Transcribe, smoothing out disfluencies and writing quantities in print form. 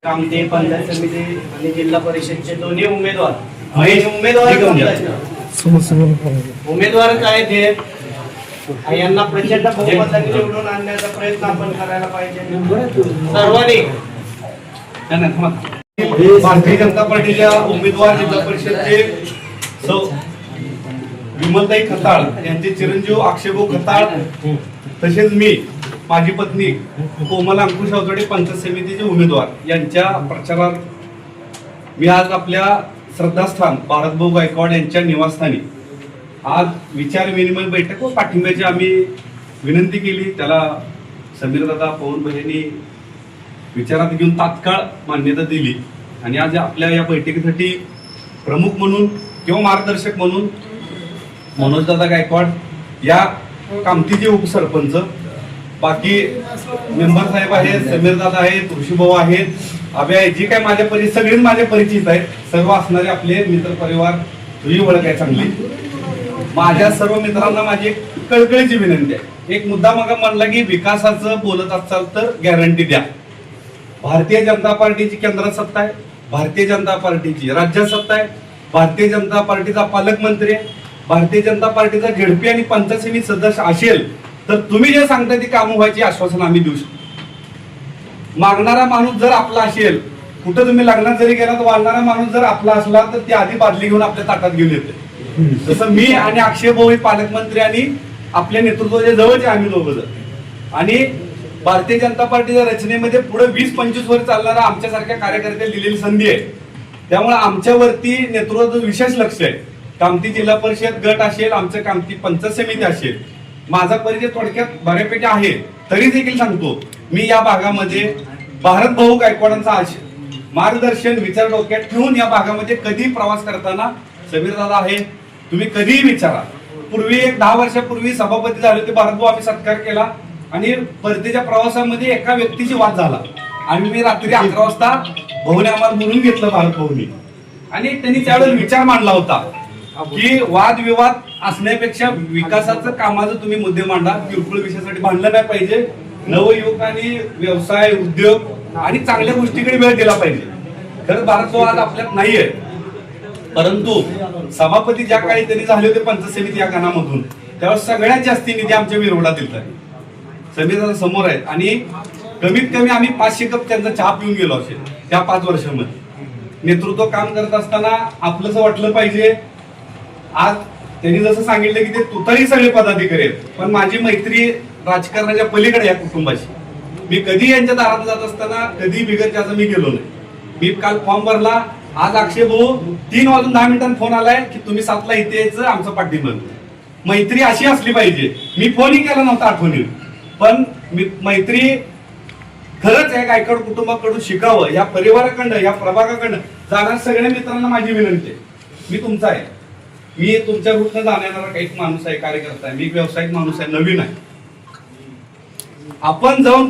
कामते पंचायत समिती आणि जिल्हा परिषदचे दोन्ही उमेदवार उमेदवार काय ते यांना प्रचंड बहुमताने निवडून आणण्याचा प्रयत्न आपण करायला पाहिजे सर्वांनी. भारतीय जनता पार्टीच्या उमेदवार जिल्हा परिषदचे सौ विमलताई खताळ यांचे चिरंजीव अक्षयभाऊ खताळ तसेच मी माझी पत्नी कोमल अंकुश अवतडे पंचायत समितीचे उमेदवार यांच्या प्रचारात मी आज आपल्या श्रद्धास्थान भारतभाऊ गायकवाड यांच्या निवासस्थानी आज विचार विनिमय बैठक व पाठिंब्याची आम्ही विनंती केली. त्याला समीरदादा पवन भाईंनी विचारात घेऊन तात्काळ मान्यता दिली आणि आज आपल्या या बैठकीसाठी प्रमुख म्हणून किंवा मार्गदर्शक म्हणून मनोजदादा गायकवाड या कामतीचे उपसरपंच, बाकी मेंबर साहेब आहेत, समीरदादा आहेत, ऋषीभाऊ आहेत, अभय आहे, जी काय माझ्या सगळेच माझे परिचित आहेत. सर्व असणारे आपले मित्र परिवार तुझी ओळख आहे चांगली. माझ्या सर्व मित्रांना माझी एक कळकळीची विनंती आहे. एक मुद्दा मग म्हणला की विकासाचं बोलत असाल तर गॅरंटी द्या. भारतीय जनता पार्टीची केंद्रात सत्ता आहे, भारतीय जनता पार्टीची राज्यात सत्ता आहे, भारतीय जनता पार्टीचा पालकमंत्री आहे, भारतीय जनता पार्टीचा झेडपी आणि पंचायत समिती सदस्य असेल तर तुम्ही जे सांगताय ती कामं व्हायची आश्वासन आम्ही देऊ शकतो. मागणारा माणूस जर आपला असेल, कुठं तुम्ही लग्नात जरी गेला तर वाढणारा माणूस जर आपला असला तर ती आधी बादली घेऊन आपल्या ताटात घेऊन येते. जसं मी आणि अक्षय भाऊ पालकमंत्री आणि आपल्या नेतृत्वाच्या जवळचे आम्ही दोघं जण आणि भारतीय जनता पार्टीच्या रचनेमध्ये पुढे 20-25 वर्ष चालणारा आमच्यासारख्या कार्यकर्त्याला दिलेली संधी आहे. त्यामुळे आमच्यावरती नेतृत्वाचं विशेष लक्ष आहे. कामती जिल्हा परिषद गट असेल, आमचं कामती पंचायत समिती असेल, माझा परिचय थोडक्यात बऱ्यापैकी आहे. तरी देखील सांगतो मी या भागामध्ये भारतभाऊ गायकवाडांचा मार्गदर्शन विचार डोक्यात ठेवून या भागामध्ये कधी प्रवास करताना समीरदादा आहे, तुम्ही कधीही विचारा. पूर्वी एक 10 वर्षापूर्वी सभापती झाले होते भारतभाऊ, आम्ही सत्कार केला आणि परतीच्या प्रवासामध्ये एका व्यक्तीची वाद झाला आणि मी रात्री 11 वाजता भाऊने आम्हाला बोलून घेतलं भारतभाऊनी आणि त्यांनी त्यावेळेस विचार मांडला होता की वादविवाद असण्यापेक्षा विकासाचं कामाचं तुम्ही मुद्दे मांडा, किरकोळ विषयासाठी भांडलं नाही पाहिजे. नवयुवकांनी व्यवसाय उद्योग आणि चांगल्या गोष्टीकडे वेळ दिला पाहिजे. खरंच भारतभाऊ आज आपल्यात नाहीये, परंतु सभापती ज्या काळी त्यांनी झाले होते पंचायत समिती या गणामधून त्यावेळेस सगळ्यात जास्ती निधी आमच्या विरोधात दिला. समीरदादा समोर आहेत आणि कमीत कमी आम्ही 500 कप त्यांचा चहा पिऊन गेलो असेल त्या 5 वर्षामध्ये. नेतृत्व काम करत असताना आपलंच वाटलं पाहिजे. आज त्यांनी जसं सांगितलं की ते तुतारी सगळे पदाधिकारी आहेत, पण माझी मैत्री राजकारणाच्या पलीकडे या कुटुंबाशी. मी कधी यांच्या दारात जात असताना कधी बिगर त्याचा मी गेलो नाही. मी काल फॉर्म भरला, आज अक्षय भाऊ 3 वाजून 10 मिनिटांनी फोन आलाय की तुम्ही 7ला इथे यायचं, आमचं पाठिंबा. मैत्री अशी असली पाहिजे. मी फोनही केला नव्हता आठवणी, पण मैत्री खरंच या गायकवाड कुटुंबाकडून शिकावं. या परिवाराकडनं, या प्रभागाकडनं जाणाऱ्या सगळ्या मित्रांना माझी विनंती आहे, मी तुमचा आहे. मी तुमच्या रूटनं जाणारा काही माणूस आहे, कार्यकर्ता आहे. मी व्यावसायिक माणूस आहे, नवीन आहे. आपण जाऊन